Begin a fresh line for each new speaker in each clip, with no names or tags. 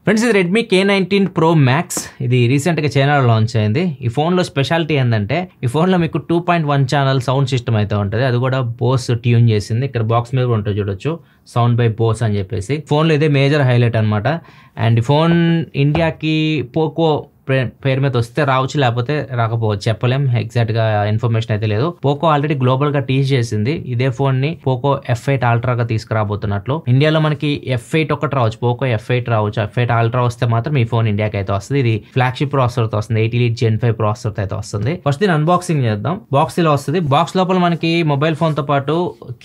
Friends ఇది Redmi K19 Pro Max. ఇది రీసెంట్గా చైనాలో లాంచ్ అయింది. ఈ ఫోన్లో స్పెషాలిటీ ఏంటంటే ఈ ఫోన్లో మీకు 2.1 ఛానల్ సౌండ్ సిస్టమ్ అయితే ఉంటుంది. అది కూడా బోస్ ట్యూన్ చేసింది. ఇక్కడ బాక్స్ మీద ఉంటుంది చూడొచ్చు, సౌండ్ బై బోస్ అని చెప్పేసి. ఫోన్లో ఇదే మేజర్ హైలైట్ అనమాట. అండ్ ఈ ఫోన్ ఇండియాకి పోకో పేరు మీద వస్తే రావచ్చు, లేకపోతే రాకపోవచ్చు, చెప్పలేం. ఎగ్జాక్ట్ గా ఇన్ఫర్మేషన్ అయితే లేదు. పోకో ఆల్రెడీ గ్లోబల్ గా టీజ్ చేసింది ఇదే ఫోన్ ని పోకో F8 Ultra గా తీసుకురాబోతున్నట్లు. ఇండియాలో మనకి F8 ఒకటి రావచ్చు, పోకో F8 రావచ్చు. F8 Ultra వస్తే మాత్రం ఈ ఫోన్ ఇండియాకి అయితే వస్తుంది. ఇది ఫ్లాగ్షిప్ ప్రాసెసర్ తో వస్తుంది, 80 Gen 5 ప్రాసెసర్ అయితే వస్తుంది. ఫస్ట్ దీని అన్బాక్సింగ్ చేద్దాం. బాక్స్ ఇలా వస్తుంది. బాక్స్ లోపల మనకి మొబైల్ ఫోన్ తో పాటు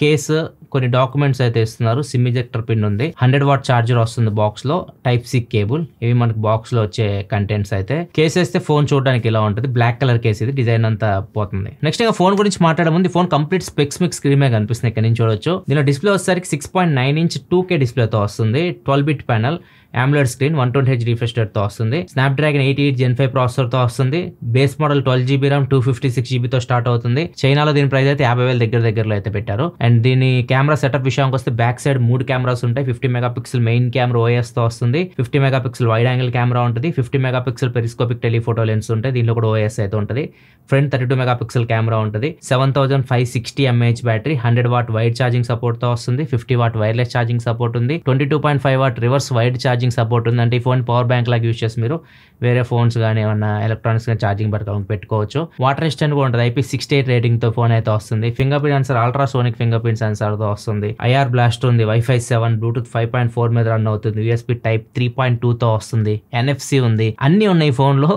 కేసు, కొన్ని డాక్యుమెంట్స్ అయితే ఇస్తున్నారు. సిమ్ ఇజెక్టర్ పిన్ ఉంది, 100W ఛార్జర్ వస్తుంది బాక్స్ లో, Type-C కేబుల్. ఇవి మనకి బాక్స్ లో వచ్చే కంటెంట్స్ అయితే. కేస్ వేస్తే ఫోన్ చూడడానికి ఇలా ఉంటుంది. బ్లాక్ కలర్ కేసు, ఇది డిజైన్ అంతా పోతుంది. నెక్స్ట్ ఇంకా ఫోన్ గురించి మాట్లాడే ముందు ఫోన్ కంప్లీట్ స్పెక్స్ మీకు స్క్రీన్ మీద కనిపిస్తుంది, ఇక్కడ నుంచి చూడొచ్చు. దీనిలో డిస్ప్లే వచ్చేసరికి 6.9 inch 2K డిస్ప్లేతో వస్తుంది. 12-bit panel, AMOLED screen, 120Hz refresh rate తో వస్తుంది. స్నాప్డ్రాగన్ 88 Gen 5 ప్రాసెసర్ తో వస్తుంది. Base model 12GB RAM 256GB తో స్టార్ట్ అవుతుంది. చైనాలో దీని ప్రైస్ అయితే 50,000 దగ్గరలో అయితే పెట్టారు. అండ్ దీని కెమెరా సెటప్ విషయానికి వస్తే బ్యాక్ సైడ్ 3 కెమెరాస్ ఉంటాయి. 50 మెగాపిక్సెల్ మెయిన్ కెమెరా OIS తో వస్తుంది. 50 మెగాపిక్సెల్ వైడ్ యాంగిల్ కెమెరా ఉంటుంది. 50 మెగాపిక్సెల్ పెరిస్కోపిక్ టెలిఫోటో లెన్స్ ఉంటాయి. దీనిలో కూడా OIS అయితే ఉంటుంది. ఫ్రంట్ 32 మెగాపిక్సెల్ కెమెరా ఉంటుంది. 7560 mAh battery, 100W wide charging support తో వస్తుంది. 50W వైర్లెస్ ఛార్జింగ్ సపోర్ట్ ఉంది. 22.5W reverse wide charging support ఉంది. అంటే ఈ ఫోన్ పవర్ బ్యాంక్ లాగా యూజ్ చేసి మీరు వేరే ఫోన్స్ కానీ ఏమన్నా ఎలక్ట్రానిక్స్ కానీ ఛార్జింగ్ పెట్టుకోవచ్చు. వాటర్ రెసిస్టెంట్ కూడా ఉంటుంది. IP68 రేటింగ్ తో ఫోన్ అయితే వస్తుంది. Finger print censor, ultrasonic finger print censor తో వస్తుంది. IR బ్లాస్ట్ ఉంది. Wi-Fi 7, Bluetooth 5.4 మీద రన్ అవుతుంది. USB Type 3.2 తో వస్తుంది. NFC ఉంది. అన్ని ఉన్నాయి ఫోన్ లో.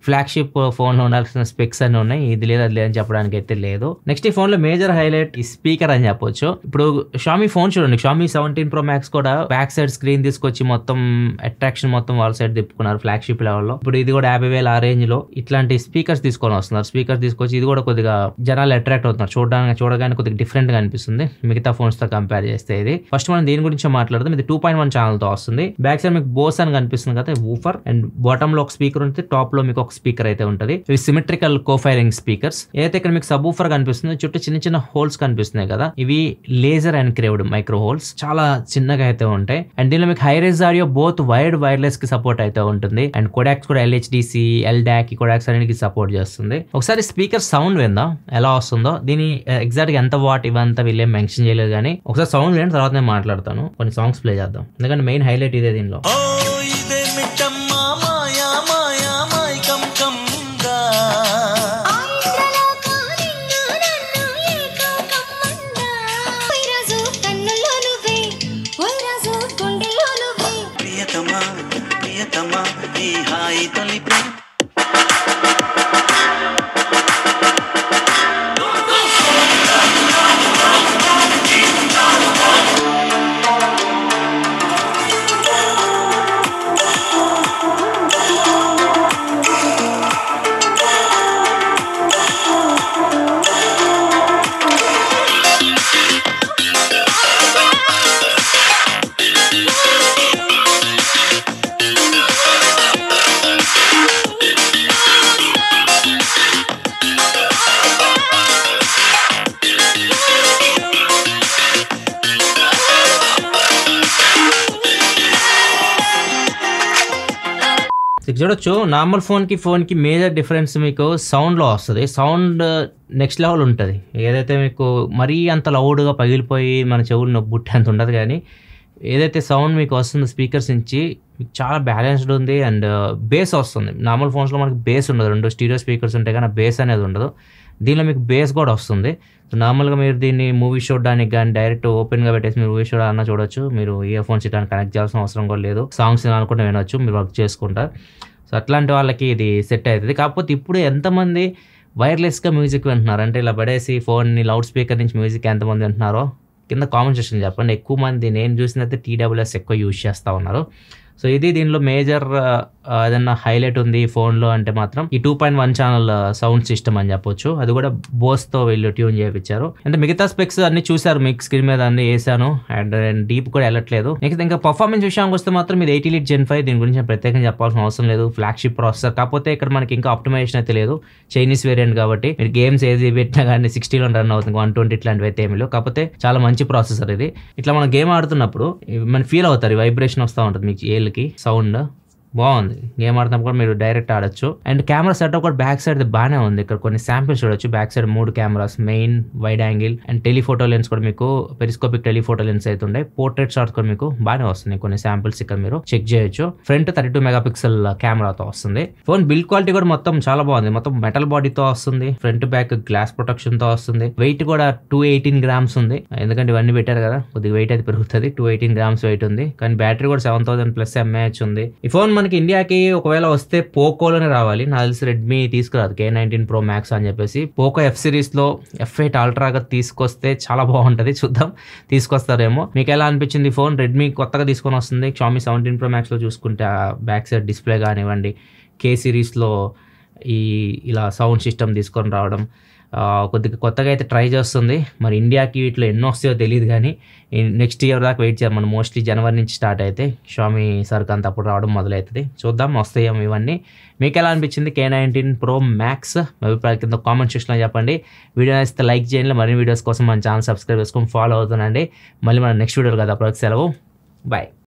ఫ్లాగ్షిప్ ఫోన్ లో ఉండాల్సిన స్పెక్స్ అన్ని ఉన్నాయి. ఇది లేదు అది లేదని చెప్పడానికి అయితే లేదు. నెక్స్ట్ ఈ ఫోన్ లో మేజర్ హైలైట్ ఈ స్పీకర్ అని చెప్పొచ్చు. ఇప్పుడు Xiaomi ఫోన్ చూడండి, Xiaomi 17 Pro Max కూడా బ్యాక్ సైడ్ స్క్రీన్ తీసుకొచ్చి మొత్తం అట్రాక్షన్ మొత్తం వాళ్ళ సైడ్ తిప్పుకున్నారు ఫ్లాగ్షిప్ లెవెల్లో. ఇప్పుడు ఇది కూడా 50,000 ఆ రేంజ్ లో ఇట్లాంటి స్పీకర్స్ తీసుకొని వస్తున్నారు. స్పీకర్స్ తీసుకొచ్చి ఇది కూడా కొద్దిగా జనాలు అట్రాక్ట్ అవుతున్నారు. చూడగానే కొద్దిగా డిఫరెంట్ గా అనిపిస్తుంది మిగతా ఫోన్స్ తో కంపేర్ చేస్తే. ఇది ఫస్ట్ మనం దీని గురించి మాట్లాడదాం. ఇది 2.1 ఛానల్ తో వస్తుంది. బ్యాక్ సైడ్ మీకు బోస్ అని కనిపిస్తుంది కదా, వూఫర్. అండ్ బాటమ్ లో ఒక స్పీకర్ ఉంటుంది, టాప్ లో మీకు ఒక స్పీకర్ అయితే ఉంటుంది. ఇవి సిమెట్రికల్ కోఫైరింగ్ స్పీకర్స్. ఏదైతే ఇక్కడ మీకు సబ్ ఊఫర్ కనిపిస్తుంది, చుట్టూ చిన్న చిన్న హోల్స్ కనిపిస్తున్నాయి కదా, ఇవి లేజర్ ఎన్క్రేవ్డ్ మైక్రో హోల్స్, చాలా చిన్నగా అయితే ఉంటాయి. అండ్ దీనిలో మీకు high range audio both wide wireless కి సపోర్ట్ అయితే ఉంటుంది. అండ్ కోడాక్స్ కూడా LHDC, LDAC కోడాక్స్ అన్నిటికి సపోర్ట్ చేస్తుంది. ఒకసారి స్పీకర్ సౌండ్ విందాం ఎలా వస్తుందో. దీని ఎగ్జాక్ట్ గా ఎంత వాట్ ఇవంతా వీళ్ళేం మెన్షన్ చేయలేదు, కానీ ఒకసారి సౌండ్ విని తర్వాత నేను మాట్లాడతాను. కొన్ని సాంగ్స్ ప్లే చేద్దాం, ఎందుకంటే మెయిన్ హైలైట్ ఇదే దీనిలో. చూడొచ్చు, నార్మల్ ఫోన్ కి మేజర్ డిఫరెన్స్ మీకు సౌండ్ లో వస్తుంది. సౌండ్ నెక్స్ట్ లెవెల్ ఉంటుంది. ఏదైతే మీకు మరీ అంత లౌడ్గా పగిలిపోయి మన చెవులు నొబ్బుట్టే అంత ఉండదు, కానీ ఏదైతే సౌండ్ మీకు వస్తుంది స్పీకర్స్ నుంచి మీకు చాలా బ్యాలెన్స్డ్ ఉంది. అండ్ బేస్ వస్తుంది. నార్మల్ ఫోన్స్లో మనకి బేస్ ఉండదు, 2 స్టీరియో స్పీకర్స్ ఉంటాయి కానీ బేస్ అనేది ఉండదు. దీనిలో మీకు బేస్ కూడా వస్తుంది. సో నార్మల్గా మీరు దీన్ని మూవీ చూడడానికి కానీ డైరెక్ట్ ఓపెన్గా పెట్టేసి మీరు మూవీ చూడాలన్నా చూడొచ్చు. మీరు ఇయర్ ఫోన్స్ ఇట్లా కనెక్ట్ చేయాల్సిన అవసరం కూడా లేదు. సాంగ్స్ అనుకుంటే వినొచ్చు, మీరు వర్క్ చేసుకుంటారు. సో అట్లాంటి వాళ్ళకి ఇది సెట్ అవుతుంది. కాకపోతే ఇప్పుడు ఎంతమంది వైర్లెస్గా మ్యూజిక్ వింటున్నారు అంటే, ఇలా పడేసి ఫోన్ని లౌడ్ స్పీకర్ నుంచి మ్యూజిక్ ఎంతమంది వింటున్నారో కింద కామెంట్ సెక్షన్ చెప్పండి. ఎక్కువ మంది నేను చూసినైతే TWS ఎక్కువ యూజ్ చేస్తూ ఉన్నారు. సో ఇది దీనిలో మేజర్ ఏదన్నా హైలైట్ ఉంది ఈ ఫోన్లో అంటే మాత్రం ఈ 2.1 ఛానల్ సౌండ్ సిస్టమ్ అని చెప్పొచ్చు. అది కూడా బోస్తో వీళ్ళు ట్యూన్ చేయించారు. అంటే మిగతా స్పెక్స్ అన్ని చూసారు, మీకు స్క్రీన్ మీద అన్ని వేసాను అండ్ డీప్ కూడా వెళ్ళట్లేదు. నెక్స్ట్ ఇంకా పర్ఫార్మెన్స్ విషయానికి వస్తే మాత్రం ఇది 80 Elite Gen 5. దీని గురించి నేను ప్రత్యేకంగా చెప్పాల్సిన అవసరం లేదు. ఫ్లాగ్షిప్ ప్రాసెసర్, కాకపోతే ఇక్కడ మనకి ఇంకా ఆప్టిమైజేషన్ అయితే లేదు. చైనీస్ వేరియంట్ కాబట్టి మీరు గేమ్స్ ఏది పెట్టినా కానీ 60లో రన్ అవుతుంది, 120 ఇట్లాంటివి అయితే ఏమి లేవు. కాకపోతే చాలా మంచి ప్రాసెసర్ ఇది. ఇట్లా మనం గేమ్ ఆడుతున్నప్పుడు మన ఫీల్ అవుతారు, వైబ్రేషన్ వస్తూ ఉంటుంది మీకు ఏళ్ళకి, సౌండ్ బాగుంది. గేమ్ ఆడుతున్నప్పుడు కూడా మీరు డైరెక్ట్ ఆడొచ్చు. అండ్ కెమెరా సెటప్ కూడా బ్యాక్ సైడ్ బాగానే ఉంది. ఇక్కడ కొన్ని శాంపిల్స్ చూడొచ్చు. Back side 3 cameras, main, wide angle and telephoto lens కూడా మీకు పెరిస్కోపిక్ టెలిఫోటో లెన్స్ అయితే ఉన్నాయి. పోర్ట్రేట్ షాట్స్ కూడా మీకు బాగానే వస్తుంది. కొన్ని శాంపిల్స్ ఇక్కడ మీరు చెక్ చేయొచ్చు. ఫ్రంట్ 32 మెగాపిక్సెల్ కెమెరాతో వస్తుంది. ఫోన్ బిల్డ్ క్వాలిటీ కూడా మొత్తం చాలా బాగుంది. మొత్తం మెటల్ బాడీతో వస్తుంది. ఫ్రంట్ బ్యాక్ గ్లాస్ ప్రొటెక్షన్ తో వస్తుంది. వెయిట్ కూడా 218 grams ఉంది. ఎందుకంటే ఇవన్నీ పెట్టారు కదా, కొద్దిగా వెయిట్ అయితే పెరుగుతుంది. 218 grams వెయిట్ ఉంది. కానీ బ్యాటరీ కూడా 7000+ mAh ఉంది. ఈ ఫోన్ మనకి ఇండియాకి ఒకవేళ వస్తే పోకోలోనే రావాలి. నాకు తెలిసి రెడ్మీ తీసుకురాదు K19 Pro Max అని చెప్పేసి. పోకో F సిరీస్లో F8 Ultraగా తీసుకొస్తే చాలా బాగుంటుంది. చూద్దాం తీసుకొస్తారేమో. మీకు ఎలా అనిపించింది ఫోన్? రెడ్మీ కొత్తగా తీసుకొని వస్తుంది. Xiaomi 17 Pro Maxలో చూసుకుంటే బ్యాక్ సైడ్ డిస్ప్లే కానివ్వండి, K సిరీస్లో ఇలా సౌండ్ సిస్టమ్ తీసుకొని రావడం కొద్దిగా కొత్తగా అయితే ట్రై చేస్తుంది. మరి ఇండియాకి వీటిలో ఎన్నో వస్తాయో తెలియదు, కానీ నెక్స్ట్ ఇయర్ దాకా వెయిట్ చేయాలి. మనం మోస్ట్లీ జనవరి నుంచి స్టార్ట్ అయితే Xiaomi సరుకు అంతా అప్పుడు రావడం మొదలవుతుంది. చూద్దాం వస్తాయేమో ఇవన్నీ. మీకు ఎలా అనిపించింది K19 Pro Max? మీ అభిప్రాయాల కింద కామెంట్ సెక్షన్లో చెప్పండి. వీడియో నచ్చితే లైక్ చేయండి. మరిన్ని వీడియోస్ కోసం మన ఛానల్ సబ్స్క్రైబ్ చేసుకొని ఫాలో అవుతానండి. మళ్ళీ మన నెక్స్ట్ వీడియోలో కదా, అప్పటికి సెలవు. బాయ్.